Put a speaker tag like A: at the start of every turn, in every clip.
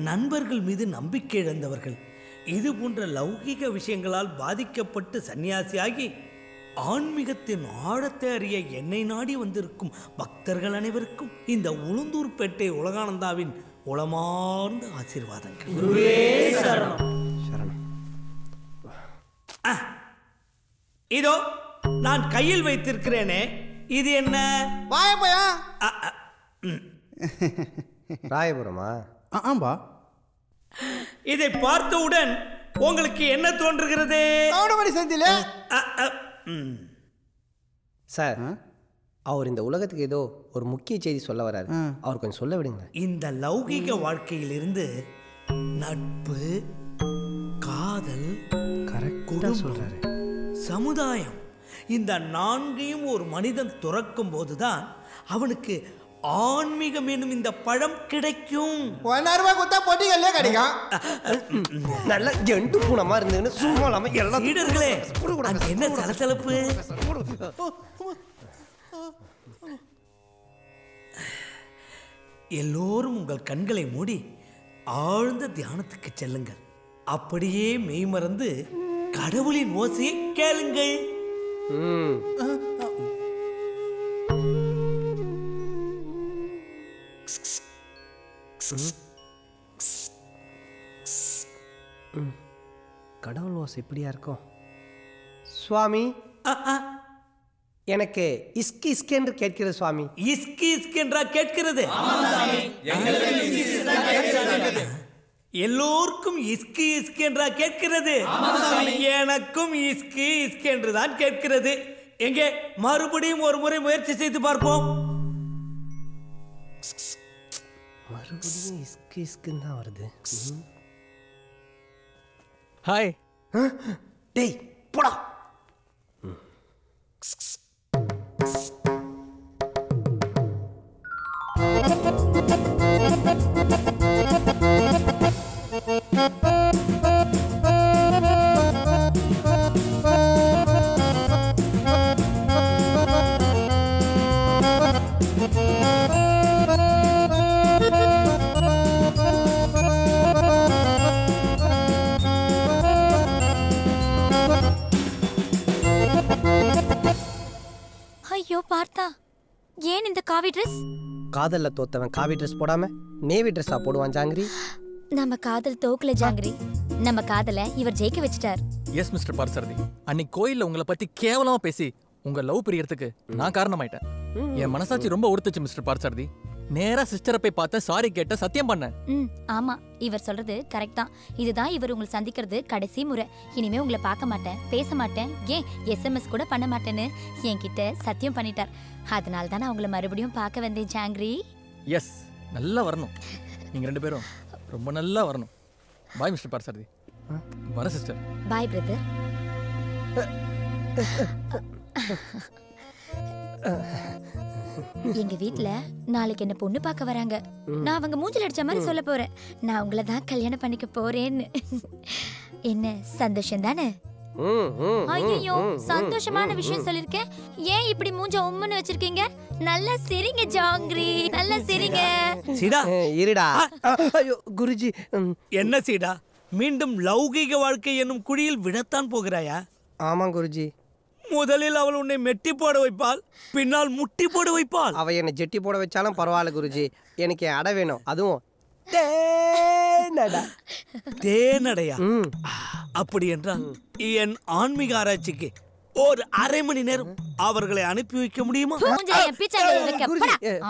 A: நண்பர்கள் மீது நம்பிக்கை இழந்தவர்கள் இது போன்ற லௌகிக விஷயங்களால் பாதிக்கப்பட்டு சன்னியாசியாகி ஆன்மீகத்தின் ஆழத்தை அறிய என்னை நாடி வந்திருக்கும் பக்தர்கள் அனைவருக்கும் இந்த உளுந்தூர்பேட்டை உலகானந்தாவின் உளமார்ந்த ஆசீர்வாதங்கள். இதோ நான் கையில் வைத்திருக்கிறேனே, இது என்ன?
B: ராயபுரமா?
C: ஆம்பா.
A: இதை பார்த்தவுடன் உங்களுக்கு என்ன தோன்றுகிறது?
B: சார், அவர் இந்த உலகத்துக்கு ஏதோ ஒரு முக்கிய செய்தி சொல்ல வராரு. அவர் கொஞ்சம் சொல்ல விடுங்க.
A: இந்த லௌகிக வாழ்க்கையிலிருந்து நட்பு, காதல்,
B: குடும்பம், சொல்றாரு,
A: சமுதாயம், இந்த நான்கையும் ஒரு மனிதன் துறக்கும் போதுதான் அவனுக்கு ஆன்மீகம் என்னும் இந்த பழம் கிடைக்கும்.
B: நல்ல ஜெண்டு பூனமா இருந்ததுன்னு சும்மா இல்லாம எல்லாம்
A: சீடர்களே, என்ன சலசலப்பு? எல்லோரும் உங்கள் கண்களை மூடி ஆழ்ந்த தியானத்துக்கு செல்லுங்கள். அப்படியே மெய்மறந்து கடவுளின் ஓசையை கேளுங்கள்.
B: கடவுள் ஓசை இப்படியா இருக்கும்? சுவாமி, எனக்கு இஸ்கி இஸ்கி என்று கேட்கிறது சுவாமி.
A: இஸ்கி இஸ்கி என்றா கேட்கிறது? எல்லோருக்கும் இஸ்கி இஸ்கி என்றா கேட்கிறது? எனக்கும் இஸ்கி இஸ்கி என்றுதான் கேட்கிறது. எங்கே மறுபடியும் ஒரு முறை முயற்சி செய்து பார்ப்போம்.
B: மறுபடியும் இஸ்கி இஸ்கின்னு தான் வருது.
D: ஹாய்.
B: டேய் போடா.
E: ஐயோ பார்த்தா, ஏன் இந்த காவி ட்ரெஸ்?
B: காதல்ல தோத்தவன் காவி ட்ரெஸ் போடாம நேவி ட்ரெஸ்ஸா போடுவான் ஜாங்கிரி?
E: நம்ம காதல் தோக்கல ஜாங்கிரி, நம்ம காதல இவர் ஜெயிக்க வச்சிட்டார்.
D: எஸ் மிஸ்டர் பார்த்தசாரதி, அன்னைக்கு கோயில்ல உங்களை பத்தி கேவலமா பேசி உங்க லவ் பிரியறதுக்கு நான் காரணமாயிட்டேன். என் மனசாட்சி ரொம்ப உறுத்துச்சு மிஸ்டர் பார்த்தசாரதி. நேரா சிஸ்டரை போய் பார்த்த, சாரி கேட்ட, சத்தியம் பண்ணேன்.
E: ஆமா, இவர் சொல்றது கரெக்ட் தான். இதுதான் இவர் உங்களை சந்திக்கிறது கடைசி முறை. இனிமே உங்களை பார்க்க மாட்டேன், பேச மாட்டேன், ஏன் SMS கூட பண்ண மாட்டேன்னு என்கிட்ட சத்தியம் பண்ணிட்டார். அதனால தான் நான் உங்களை மறுபடியும் பார்க்க வந்தேன் ஜாங்கிரி.
D: எஸ், நல்லா வரணும். நீங்க ரெண்டு பேரும் ரொம்ப நல்லா வரணும். பாய் மிஸ்டர் பார்த்தசாரதி. வர சிஸ்டர்.
E: பாய் பிரதர். எங்க வீட்ல நாளைக்கு என்ன பொண்ணு பார்க்க வராங்க. நான் அவங்க மூஞ்சில அடிச்ச மாதிரி சொல்ல போறேன், நான் உங்களை தான் கல்யாணம் பண்ணிக்க போறேன்னு. என்ன சந்தோஷம் தானே? ஐயோ, சந்தோஷமான விஷயம் சொல்லிருக்கேன். ஏன் இப்படி மூஞ்ச உம்முன்னு வச்சிருக்கீங்க? நல்லா சிரிங்க ஜாங்கிரி, நல்லா சிரிங்க.
A: சீடா
B: இருடா. ஐயோ குருஜி.
A: என்ன சீடா, மீண்டும் லௌகீக வாழ்க்கை என்னும் குழியில் விடத்தான் போகிறாயா?
B: ஆமா குருஜி.
A: முதலில் அவள் உன்னை மெட்டி போட வைப்பாள், பின்னால் முட்டி போட வைப்பாள்.
B: அவ என்னை ஜெட்டி போட வச்சாலும் பரவாயில்ல குருஜி, எனக்கு அடை வேணும். அதுவும் தேனடா.
A: தேனடையா? அப்படி என்றால் என் ஆன்மீக ஆராய்ச்சிக்கு ஒரு அரை மணி நேரம் அவர்களை அனுப்பி வைக்க முடியுமா?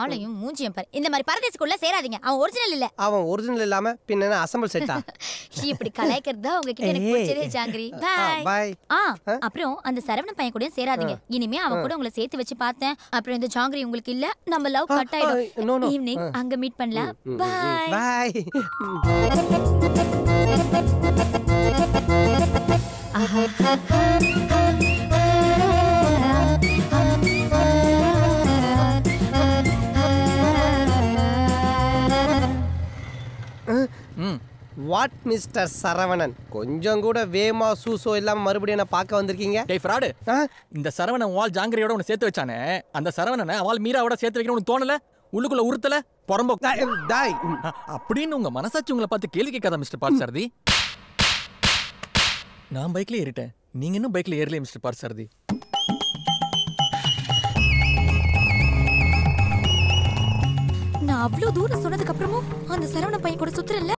E: ஆளையும் மூஞ்சியும் பாரு. இந்த மாதிரி பரதேசிக்குள்ள சேராதீங்க, அவன் ஒரிஜினல் இல்ல.
B: அவன் ஒரிஜினல் இல்லாம பின்ன அசெம்பிள் செட்டா?
E: இப்படி கலாய்க்கிறதா உங்ககிட்ட எனக்கு பிடிச்சதே ஜாங்கிரி.
B: பை.
E: அப்புறம் அந்த சரவண பையன் கூட சேராதீங்க. இனிமே அவன் கூட உங்களை சேர்த்து வச்சு பார்த்தேன். அப்புறம் இந்த ஜாங்கிரி உங்களுக்கு இல்ல, நம்ம லவ் கட் ஆயிடும். ஈவினிங் அங்க மீட் பண்ணலாம். பை.
B: வாட் மிஸ்டர் சரவணன், கொஞ்சம் கூட வேமா சூசோ இல்லாம மறுபடியும் என்ன பார்க்க வந்திருக்கீங்க?
D: டேய் ஃப்ராடு, இந்த சரவணன் வால் ஜாங்கிரியோட உன்னை சேர்த்து வச்சானே, அந்த சரவணனை வால் மீராவோட சேர்த்து வைக்கணும் உனக்கு தோணல? உள்ளுக்குள்ள உறுத்தல? புறம்போ
B: டாய்
D: அப்படின்னு உங்க மனசாட்சி உங்களை பார்த்து கேள்வி கேட்காத மிஸ்டர் பார்த்தசாரதி. நான் பைக்ல ஏறிட்டேன், நீங்க இன்னும் பைக்ல ஏறலையே மிஸ்டர் பார்த்தசாரதி.
E: நான் அவ்வளவு தூரம் சொன்னதுக்கு அப்புறமும் அந்த சரவண பையன் கூட சுத்துறல்ல,